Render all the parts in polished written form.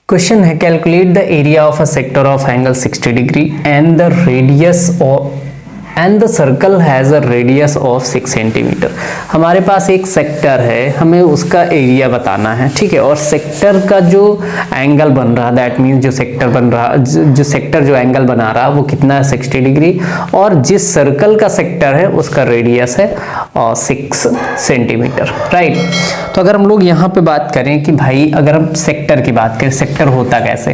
Question है calculate the area of a sector of angle 60 degree and the radius of and the circle has a radius of 6 centimetre. हमारे पास एक sector है, हमें उसका area बताना है, ठीक है। और सेक्टर का जो एंगल बन रहा, दैट मीन्स जो सेक्टर बन रहा, जो सेक्टर जो एंगल बना रहा वो कितना है 60 डिग्री, और जिस सर्कल का सेक्टर है उसका रेडियस है 6 सेंटीमीटर, राइट। तो अगर हम लोग यहाँ पे बात करें कि भाई अगर हम सेक्टर की बात करें, सेक्टर होता कैसे,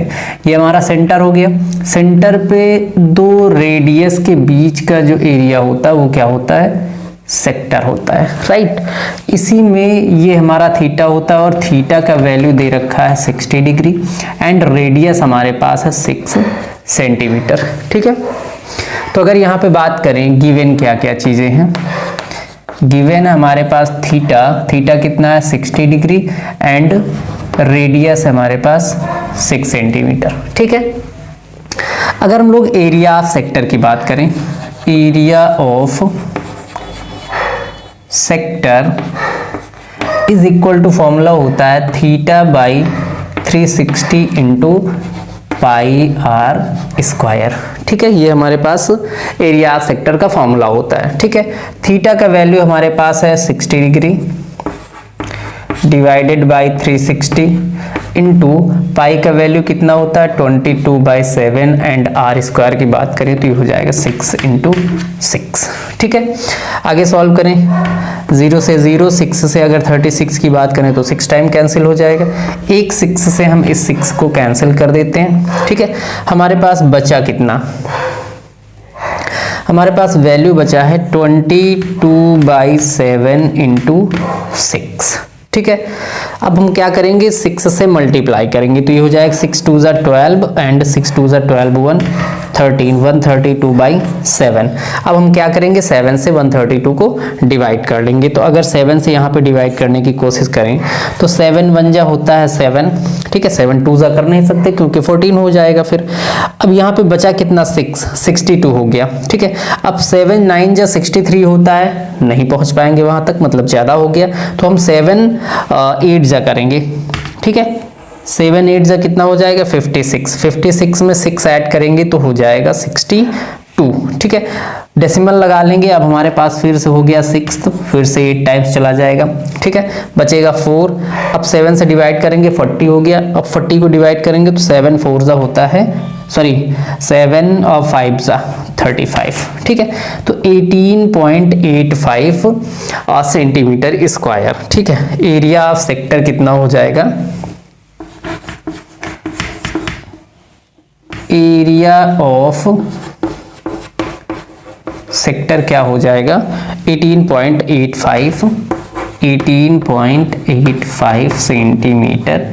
ये हमारा सेंटर हो गया, सेंटर पे दो रेडियस के बीच का जो एरिया होता है वो क्या होता है, सेक्टर होता है, राइट। इसी में ये हमारा थीटा होता है और थीटा का वैल्यू दे रखा है 60 डिग्री एंड रेडियस हमारे पास है 6 सेंटीमीटर, ठीक है। तो अगर यहाँ पे बात करें गिवन क्या क्या चीजें हैं, गिवन हमारे पास थीटा कितना है 60 डिग्री एंड रेडियस हमारे पास 6 सेंटीमीटर, ठीक है। अगर हम लोग एरिया ऑफ सेक्टर की बात करें, area of sector is equal to formula होता है theta by 360 into pi r square, ठीक है। ये हमारे पास एरिया ऑफ सेक्टर का फॉर्मूला होता है, ठीक है। थीटा का वैल्यू हमारे पास है 60 डिग्री डिवाइडेड बाई 360 इंटू पाई का वैल्यू कितना होता है 22/7 एंड आर स्क्वायर की बात करें तो ये हो जाएगा 6 इंटू 6, ठीक है। आगे सॉल्व करें, 0 से 0, 6 से अगर 36 की बात करें तो 6 टाइम कैंसिल हो जाएगा, एक 6 से हम इस 6 को कैंसिल कर देते हैं, ठीक है। हमारे पास बचा कितना, हमारे पास वैल्यू बचा है 22/7 इंटू 6, ठीक है। अब हम क्या करेंगे, 6 से मल्टीप्लाई करेंगे तो ये हो जाएगा 6 2 ज़ा 12 एंड 6 2 ज़ा 12 1 13 132/7। अब हम क्या करेंगे, 7 से 132 को डिवाइड कर लेंगे। तो अगर 7 से यहाँ पे डिवाइड करने की कोशिश करें तो 7 1 जा होता है 7, ठीक है। 7 2 जा कर नहीं सकते क्योंकि 14 हो जाएगा फिर। अब यहाँ पे बचा कितना 6, 62 हो गया, ठीक है। अब 7 9 जा 63 होता है, नहीं पहुंच पाएंगे वहां तक, मतलब ज्यादा हो गया, तो हम 7 8 जा करेंगे, ठीक है। 7 8 जा कितना हो जाएगा 56, 56 में 6 ऐड करेंगे तो हो जाएगा 62, ठीक है। डेसिमल लगा लेंगे, अब हमारे पास फिर से हो गया 6, तो फिर से 8 टाइम्स चला जाएगा, ठीक है। बचेगा 4, अब 7 से डिवाइड करेंगे 40 हो गया, अब 40 को डिवाइड करेंगे तो 7 4 जा होता है, सॉरी 7 और 5 जा 35, ठीक है। तो 18.85 सेंटीमीटर स्क्वायर, ठीक है। एरिया ऑफ सेक्टर कितना हो जाएगा, एरिया ऑफ सेक्टर क्या हो जाएगा 18.85 सेंटीमीटर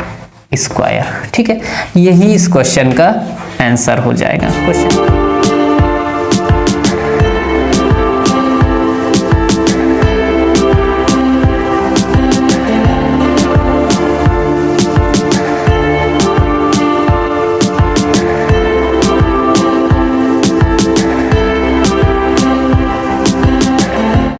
स्क्वायर, ठीक है। यही इस क्वेश्चन का आंसर हो जाएगा। क्वेश्चन